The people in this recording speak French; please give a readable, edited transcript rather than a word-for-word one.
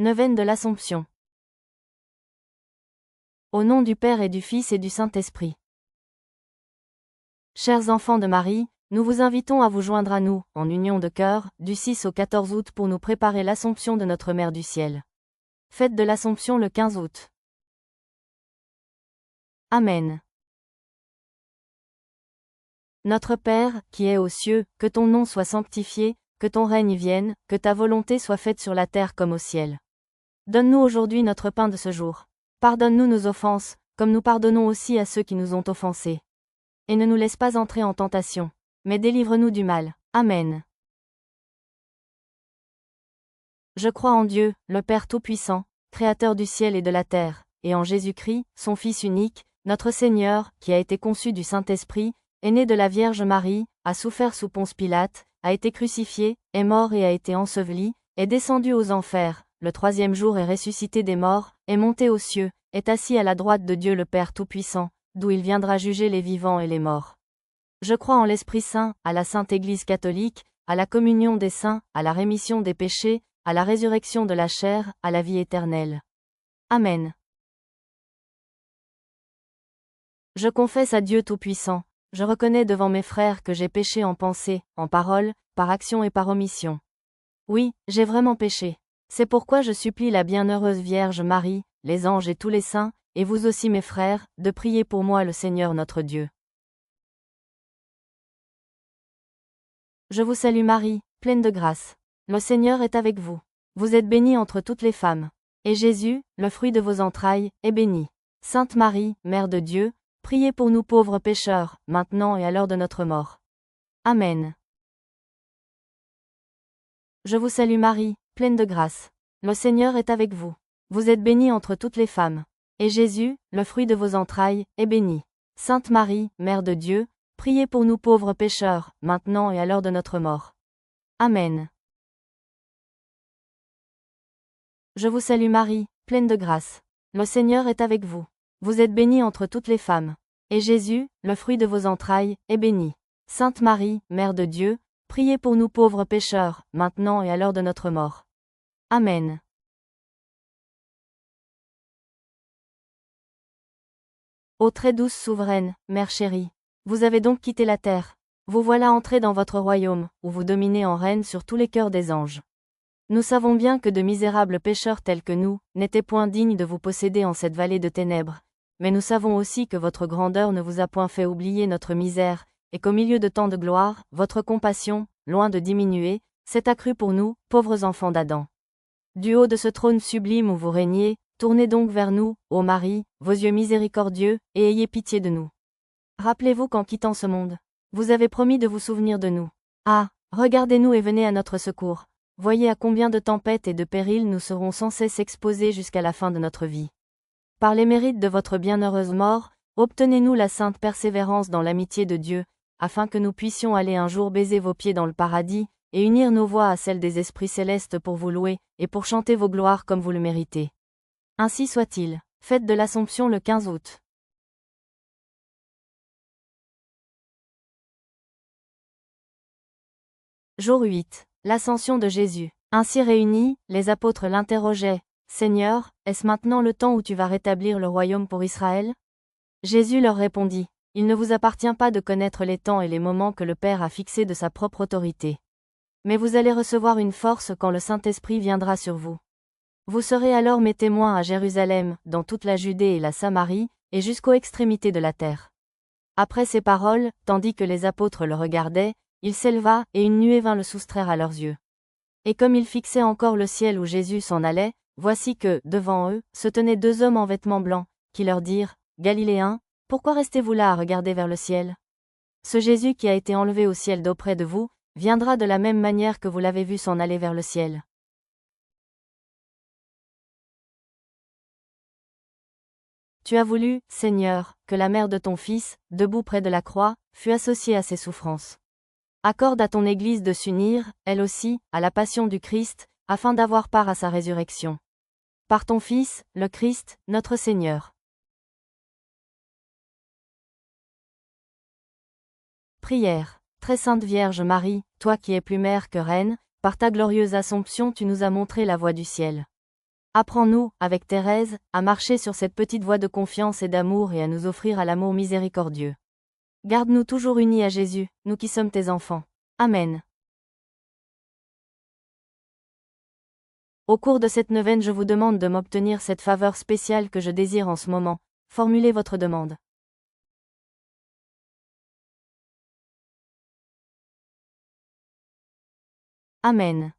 Neuvaine de l'Assomption. Au nom du Père et du Fils et du Saint-Esprit. Chers enfants de Marie, nous vous invitons à vous joindre à nous, en union de cœur, du 6 au 14 août pour nous préparer l'Assomption de notre Mère du Ciel. Fête de l'Assomption le 15 août. Amen. Notre Père, qui es aux cieux, que ton nom soit sanctifié, que ton règne vienne, que ta volonté soit faite sur la terre comme au ciel. Donne-nous aujourd'hui notre pain de ce jour. Pardonne-nous nos offenses, comme nous pardonnons aussi à ceux qui nous ont offensés. Et ne nous laisse pas entrer en tentation, mais délivre-nous du mal. Amen. Je crois en Dieu, le Père Tout-Puissant, Créateur du ciel et de la terre, et en Jésus-Christ, son Fils unique, notre Seigneur, qui a été conçu du Saint-Esprit, est né de la Vierge Marie, a souffert sous Ponce Pilate, a été crucifié, est mort et a été enseveli, est descendu aux enfers, le troisième jour est ressuscité des morts, est monté aux cieux, est assis à la droite de Dieu le Père Tout-Puissant, d'où il viendra juger les vivants et les morts. Je crois en l'Esprit Saint, à la Sainte Église catholique, à la communion des saints, à la rémission des péchés, à la résurrection de la chair, à la vie éternelle. Amen. Je confesse à Dieu Tout-Puissant, je reconnais devant mes frères que j'ai péché en pensée, en parole, par action et par omission. Oui, j'ai vraiment péché. C'est pourquoi je supplie la bienheureuse Vierge Marie, les anges et tous les saints, et vous aussi mes frères, de prier pour moi le Seigneur notre Dieu. Je vous salue Marie, pleine de grâce. Le Seigneur est avec vous. Vous êtes bénie entre toutes les femmes. Et Jésus, le fruit de vos entrailles, est béni. Sainte Marie, Mère de Dieu, priez pour nous pauvres pécheurs, maintenant et à l'heure de notre mort. Amen. Je vous salue Marie, pleine de grâce. Le Seigneur est avec vous. Vous êtes bénie entre toutes les femmes. Et Jésus, le fruit de vos entrailles, est béni. Sainte Marie, Mère de Dieu, priez pour nous pauvres pécheurs, maintenant et à l'heure de notre mort. Amen. Je vous salue Marie, pleine de grâce. Le Seigneur est avec vous. Vous êtes bénie entre toutes les femmes. Et Jésus, le fruit de vos entrailles, est béni. Sainte Marie, Mère de Dieu, priez pour nous pauvres pécheurs, maintenant et à l'heure de notre mort. Amen. Ô très douce souveraine, Mère chérie, vous avez donc quitté la terre. Vous voilà entrée dans votre royaume, où vous dominez en reine sur tous les cœurs des anges. Nous savons bien que de misérables pécheurs tels que nous, n'étaient point dignes de vous posséder en cette vallée de ténèbres, mais nous savons aussi que votre grandeur ne vous a point fait oublier notre misère, et qu'au milieu de tant de gloire, votre compassion, loin de diminuer, s'est accrue pour nous, pauvres enfants d'Adam. Du haut de ce trône sublime où vous régnez, tournez donc vers nous, ô Marie, vos yeux miséricordieux, et ayez pitié de nous. Rappelez-vous qu'en quittant ce monde, vous avez promis de vous souvenir de nous. Ah, regardez-nous et venez à notre secours. Voyez à combien de tempêtes et de périls nous serons sans cesse exposés jusqu'à la fin de notre vie. Par les mérites de votre bienheureuse mort, obtenez-nous la sainte persévérance dans l'amitié de Dieu, afin que nous puissions aller un jour baiser vos pieds dans le paradis, et unir nos voix à celles des esprits célestes pour vous louer, et pour chanter vos gloires comme vous le méritez. Ainsi soit-il. Fête de l'Assomption le 15 août. Jour 8. L'Ascension de Jésus. Ainsi réunis, les apôtres l'interrogeaient. Seigneur, est-ce maintenant le temps où tu vas rétablir le royaume pour Israël? Jésus leur répondit. Il ne vous appartient pas de connaître les temps et les moments que le Père a fixés de sa propre autorité. Mais vous allez recevoir une force quand le Saint-Esprit viendra sur vous. Vous serez alors mes témoins à Jérusalem, dans toute la Judée et la Samarie, et jusqu'aux extrémités de la terre. Après ces paroles, tandis que les apôtres le regardaient, il s'éleva, et une nuée vint le soustraire à leurs yeux. Et comme ils fixaient encore le ciel où Jésus s'en allait, voici que, devant eux, se tenaient deux hommes en vêtements blancs, qui leur dirent, Galiléens, pourquoi restez-vous là à regarder vers le ciel? Ce Jésus qui a été enlevé au ciel d'auprès de vous, viendra de la même manière que vous l'avez vu s'en aller vers le ciel. Tu as voulu, Seigneur, que la mère de ton Fils, debout près de la croix, fût associée à ses souffrances. Accorde à ton Église de s'unir, elle aussi, à la passion du Christ, afin d'avoir part à sa résurrection. Par ton Fils, le Christ, notre Seigneur. Prière. Très sainte Vierge Marie, toi qui es plus mère que reine, par ta glorieuse Assomption tu nous as montré la voie du ciel. Apprends-nous, avec Thérèse, à marcher sur cette petite voie de confiance et d'amour et à nous offrir à l'amour miséricordieux. Garde-nous toujours unis à Jésus, nous qui sommes tes enfants. Amen. Au cours de cette neuvaine, je vous demande de m'obtenir cette faveur spéciale que je désire en ce moment. Formulez votre demande. Amen.